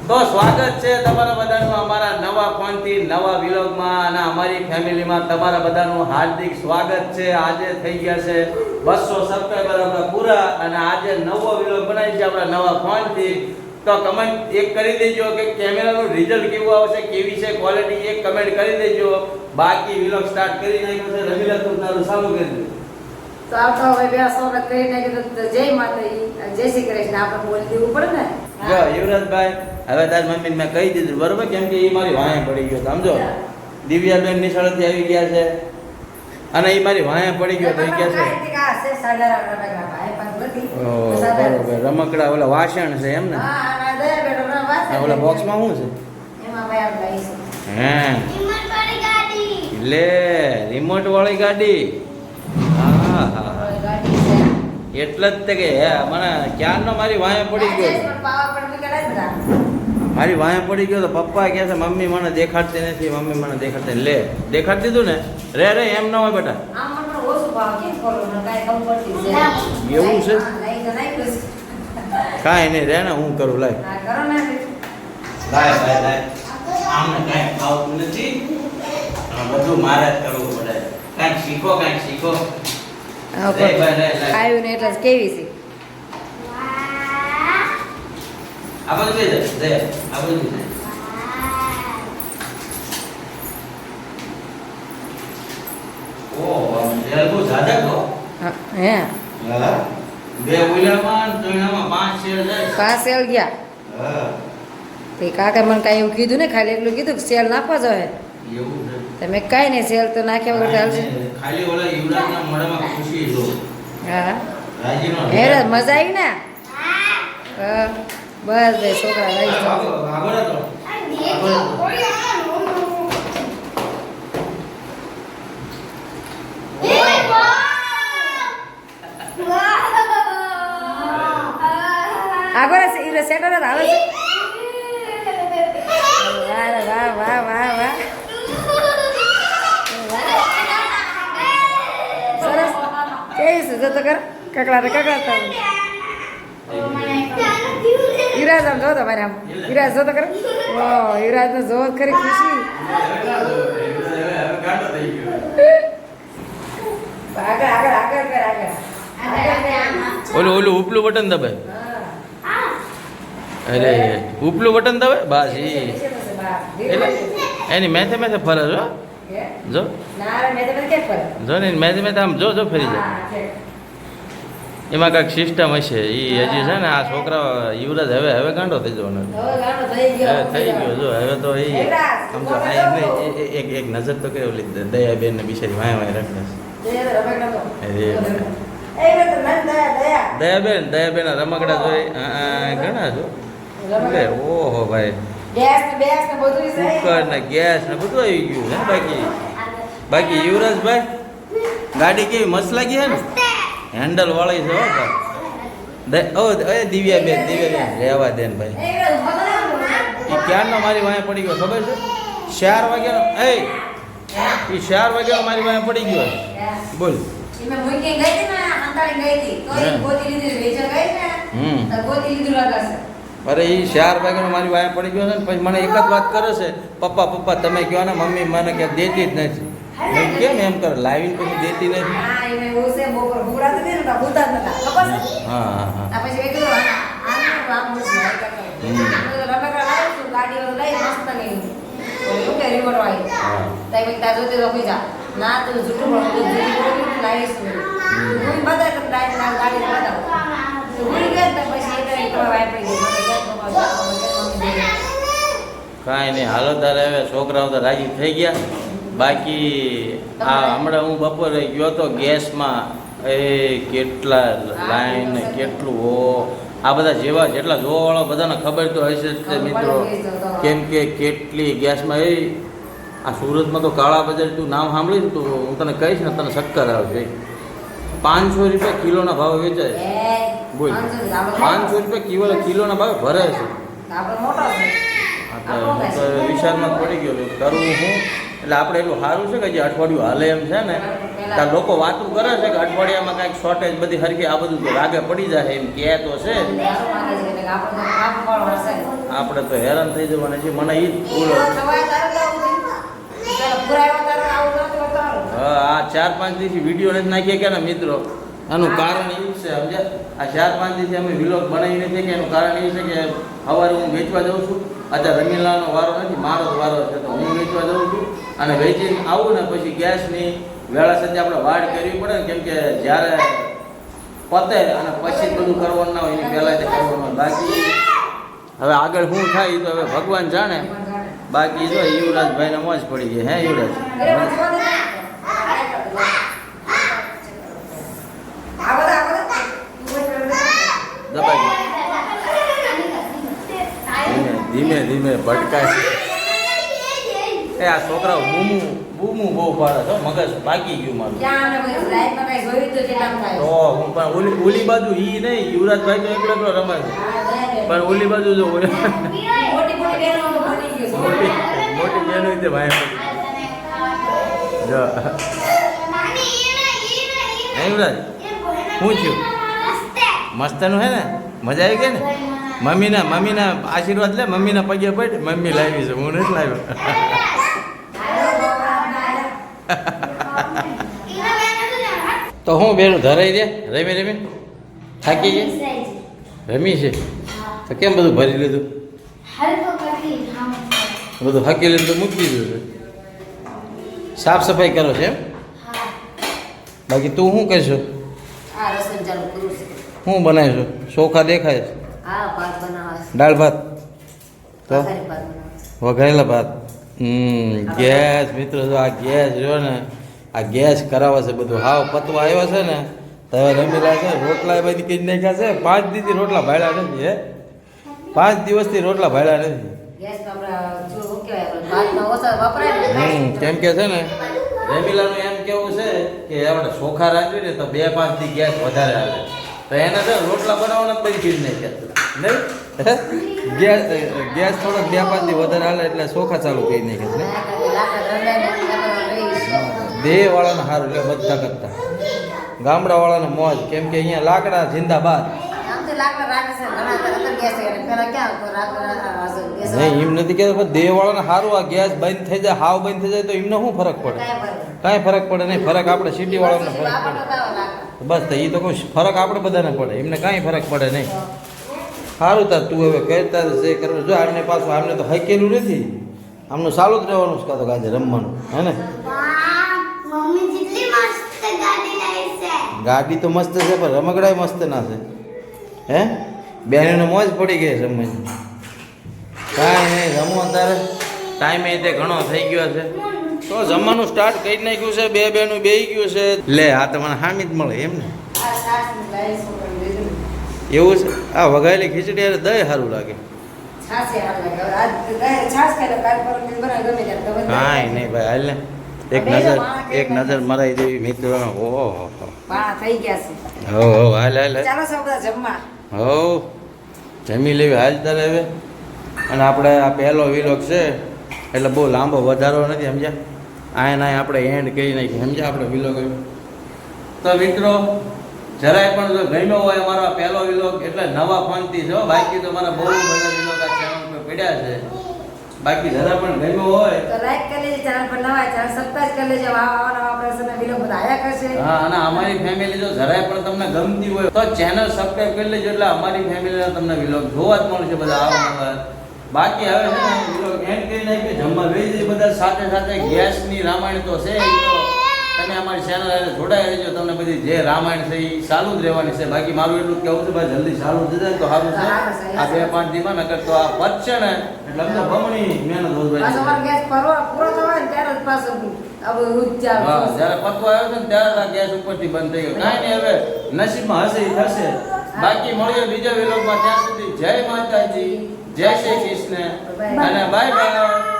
તો સ્વાગત છે તમારા બધાનું અમારા નવા ફોનથી નવા વિલોગમાં અને અમારી ફેમિલીમાં તમારા બધાનું હાર્દિક સ્વાગત છે. આજે થઈ ગયા છે 200 સબસ્ક્રાઇબર આપણા પૂરા અને આજે નવો વિલોગ બનાવી છે આપણા નવા ફોનથી. તો કમેન્ટ એક કરી દેજો કે કેમેરાનું રિઝલ્ટ કેવું આવશે, કેવી છે ક્વોલિટી, એક કમેન્ટ કરી દેજો. બાકી વિલોગ સ્ટાર્ટ કરી નાખ્યો છે. રમીલા તું તારું ચાલુ કરી દે. તો આવતો હવે બે સ્વાગત કરી નાખ્યું તો જય માતાજી, જય શ્રી કૃષ્ણ આપણે બોલી દેવું પડે ને. જો યુવરાજભાઈ, હવે તાર મમ્મીને મેં કહી દીધું બરોબર, કેમ કે એ મારી વાંહે પડી ગયો. સમજો, દિવ્યાબેન નિશાળેથી આવી ગયા છે અને એ મારી વાંહે પડી ગયો તો એ કહે છે બરોબર રમકડા ઓલા વાસણ છે એમ ને? ઓલા બોક્સમાં શું છે? હે લે રિમોટ વાળી ગાડી. હા હા એટલે જ તે કે મને ક્યારનો મારી વાંહે પડી ગયો, મારી વાંહે પડી ગયો તો પપ્પા કહે છે મમ્મી મને દેખાડતી નથી, મમ્મી મને દેખાડતી. લે દેખાડી દીધું ને. રે રે એમ ન હોય બેટા. એવું છે? કાંઈ નહીં, રે ને હું કરું. લાય લાય લાય લાય. આમને કાંઈ ખાવતું નથી, બધું મારે જ કરવું પડે. કાંઈક શીખો, કાંઈક શીખો. આવ્યું ને એટલે કેવી છે આ બધું દે દે આ બધું દે. ઓહો તેલ બહુ જ્યાદા તો. હે હા બે ઉલામાં ત્રણમાં 5 શેર જાય. 5 સેલ ગયા. હા તે કાકા મને કાંઈ એવું કીધું ને, ખાલી એટલું કીધું કે સેલ નાખવા જોઈએ. એવું છે. તમે કાંઈ નહીં, સેલ તો નાખ્યા વગર ચાલશે. ખાલી ઓલા યુવરાજના મોઢામાં ખુશી જો. હા રાજીનો હેરા મજા આવી ને. હા બસ ભાઈ છોકરા લઈ જાઓ. આગળ તો આગળ ઈરે સેટર જ આવે છે. વાહ વાહ વાહ વાહ વાહ સરસ. કેવી છે જો તો કર કકડા કકડા. યુવરાજ આમ જો તો મારે આમ યુવરાજ જો તો કર. ઓ યુવરાજ ને જો ખરી ખુશી. ગાંડો થઈ ગયો. આગળ આગળ આગળ કર આગળ. ઓલું ઓલું ઉપલું બટન દબાય. અરે ઉપલું બટન દબાય બસ. એટલે એની મેથે મેથે ફરે જો જો જો ને મેથે મેથે આમ જો જો ફરી જાય. એમાં કાંઈક સિસ્ટમ હશે એ હજી છે ને. આ છોકરા યુવરાજ હવે હવે ગાંડો થઈ જવાનો. થઈ ગયો જો હવે તો એ સમજો. એક એક નજર તો કેવું લીધી દયાબેન ને બિચારી વાય વાય રાખે. દયાબેન દયાબેન રમકડા જોઈ ઘણા જો. ઓહો ભાઈ કુકર ને ગેસ ને બધું આવી ગયું છે. બાકી યુવરાજભાઈ ગાડી કેવી મસ્ત લાગી છે ને. હેન્ડલ વાળી છે હો ભાઈ. દિવ્યાબેન દિવ્યાબેન રહેવા દે ને ભાઈ. એ ક્યારનો મારી વાંહે પડી ગયો ખબર છે? 4 વાગ્યાનો. એ 4 વાગ્યાનો મારી વાંહે પડી ગયો. બોલ. અરે એ 4 વાગ્યાનો મારી વાંહે પડી ગયો છે ને. પછી મને એક જ વાત કરે છે, પપ્પા પપ્પા તમે કહો ને મમ્મી મને ક્યાંક દેતી જ નથી. કેમ એમ કરે લાવીને પછી દેતી નથી. હા હા હા કાંઈ નહીં. હાલો તારે હવે છોકરાઓ તો રાજી થઈ ગયા. બાકી આ હમણાં હું બપોરે ગયો તો ગેસમાં. એ કેટલા લાઈન ને કેટલું આ બધા જેવા જેટલા જોવાવાળા બધાને ખબર તો હશે જ તે મિત્રો. કેમ કે કેટલી ગેસમાં આ સુરતમાં તો કાળા બજાર તું નામ સાંભળીશ તો હું તને કહીશ ને તને ચક્કર આવશે. 500 રૂપિયા કિલોના ભાવે વેચાય. બોલ 500 રૂપિયા કિલોના ભાવે ભરે છે. વિશાળમાં પડી ગયો કરવું હું. એટલે આપણે એટલું સારું છે કે જે અઠવાડિયું હાલે એમ છે ને. ત્યાં લોકો વાતું કરે છે કે અઠવાડિયામાં કાંઈક શોર્ટેજ બધી હરખી આ બધું રાગે પડી જાય એમ કહે તો છે. આપણે તો કામ વાળો હશે. આપણે તો હેરાન થઈ જવાના છે મને ઈ જ બોલો. સવારે તારે તો આવું થયું. ચાલો, પુરાવા તારે આવું નહોતું બતાવવાનું. હા આ 4-5 દિવસથી વિડીયો નથી નાખ્યા કે ને મિત્રો આનું કારણ એ છે સમજ્યા. આ 4-5 દિવસથી અમે વિલોગ બનાવી નથી કે એનું કારણ એ છે કે સવારે હું વેચવા જાઉં છું. અત્યારે રમીલાનો વારો નથી મારો જ વારો છે તો હું વેચવા જાઉં છું અને વેચીને આવું ને પછી ગેસની વેળા સાથે આપણે વાડ કરવી પડે ને કેમ કે જ્યારે પતે અને પછી જ બધું કરવાનું ના હોય એની પહેલાં તે કરવાનું હોય. બાકી હવે આગળ શું થાય એ તો હવે ભગવાન જાણે. બાકી જો યુવરાજભાઈને મોજ પડી ગઈ હે યુવરાજ. દબાઈ ધીમે ધીમે ભટકાય છે. એ આ છોકરાઓ બૂમું બહુ પાડે છે મગજ પાકી ગયું મારું. તો હું પણ ઓલી બાજુ ઈ નહીં યુવરાજભાઈ તો એકલો એકલો રમે છે પણ ઓલી બાજુ જો મોટી બેનો તે ભાઈ જો હે યુવરાજ શું થયું મસ્તનું હે ને મજા આવી ગઈ ને મમ્મીના આશીર્વાદ લે મમ્મીના પગે પડ મમ્મી લાવી છે હું નથી લાવ્યો. તો હું બેનું ધરાઈ દે રમી થાકી જાય રમી છે તો કેમ બધું ભરી લીધું બધું હાકી લઈને તો મૂકી દીધું છે. સાફ સફાઈ કરો છે એમ બાકી તું શું કરશો શું બનાવીશું ચોખા દેખાય છે દાળ ભાત તો વઘારેલા ભાત ગેસ મિત્રો જો આ ગેસ જો ને આ ગેસ કરાવે છે બધું હાવ પતવા આવ્યો છે ને તો હવે રમીલા છે રોટલા બધી કઈ નાખ્યા છે 5 દિવસથી રોટલા ભાડ્યા નથી હે 5 દિવસથી રોટલા ભાડ્યા નથી. કેમ કે છે ને રેમિલાનું એમ કેવું છે કે આપણે ચોખા રાખવી ને તો 2-5 દી ગેસ વધારે આવે તો એને તો રોટલા બનાવવાના બધી ચીજ નહીં નહીં ગેસ થોડોક 2-5 દી વધારે હાલે એટલે ચોખા ચાલુ કરી નાખે ને દેહ વાળાને સારું એટલે બધા કરતા ગામડા વાળાને મોજ કેમ કે અહીંયા લાકડા જિંદાબાદ નહીં એમ નથી કહેતો પણ દેહ વાળાને સારું આ ગેસ બંધ થઈ જાય હાવ બંધ થઈ જાય તો એમને શું ફરક પડે કાંઈ ફરક પડે નહીં ફરક આપણે સિટી વાળાને ફરક પડે બસ તો એ તો કોઈ ફરક આપણે બધાને પડે એમને કાંઈ ફરક પડે નહીં. સારું તાર તું હવે કરતા જે કરવું જો આમને પાછું આમને તો હકેલું નથી આમનું ચાલુ જ રહેવાનું છે કાં તો કાજે રમવાનું હે ને ગાડી તો મસ્ત છે પણ રમકડાય મસ્ત ના છે હે બેનને મોજ પડી ગઈ રમવાની કાંઈ નહીં રમો તારે ટાઈમે તે ઘણો થઈ ગયો છે તો જમવાનું સ્ટાર્ટ કરી નાખ્યું છે બે બેનું બેહી ગયું છે લે આ તો મને હામી જ મળે એમ ને એવું છે આ વઘારેલી ખીચડી અરે દહીં સારું લાગે કાંઈ નહીં ભાઈ હાલ ને એક નજર મરાઈ દેવી મિત્રોનો ઓહો થઈ ગયા છે હો હાલ હાલ ચાલો સૌ બધા જમવા હો જમી લેવી હાલ તારે હવે અને આપણે આ પહેલો વિલોગ છે એટલે બહુ લાંબો વધારો નથી સમજ્યા આય આપણે એન્ડ કરી નાખી સમજ્યા આપણે વિલોગ તો મિત્રો જરાય પણ જો ગમ્યો હોય અમારો આ પહેલો વિલોગ એટલે નવા ફોનથી છે બાકી તો મારા બહુ બધા વિલોગ આ ચેનલ પર પડ્યા છે બાકી જરા પણ ગમ્યો હોય તો લાઈક કરી લેજો ચેનલ પર નવા ચેનલ સબસ્ક્રાઇબ કરી લેજો આવા નવા પ્રશ્નના વિડિયો બધા આયા કરશે હા અને અમારી ફેમિલી જો જરાય પણ તમને ગમતી હોય તો ચેનલ સબસ્ક્રાઇબ કરી લેજો એટલે અમારી ફેમિલીના તમને વિલોગ જોવા જ મળશે બધા આવા બાકી હવે છે ને વિલોગ એન્ડ કરી નાખી જમવા બેસી જઈએ બધા સાથે સાથે ગેસની રામાયણ તો છે એ તો તમે અમારી ચેનલ જોડાઈ રહેજો તમને બધી જે રામાયણ છે એ ચાલુ જ રહેવાની છે બાકી મારું એટલું કેવું છે ભાઈ જલ્દી ચાલુ થઈ જાય તો સારું છે આ 2-5 દીમાં નકર તો આ પતશે ને એટલે અમને બમણી મહેનત હોય પાછો અમારો ગેસ પૂરો થવાય ને ત્યારે જ પાછો હવે ઉચ્ચાર હા જ્યારે પતવા આવ્યો છે ને ત્યારે આ ગેસ ઉપરથી બંધ થઈ ગયો કાંઈ નહીં હવે નસીબમાં હશે એ થશે બાકી મળીએ બીજા વિલોગમાં ત્યાં સુધી જય માતાજી જય શ્રી કૃષ્ણ અને બાય બાય.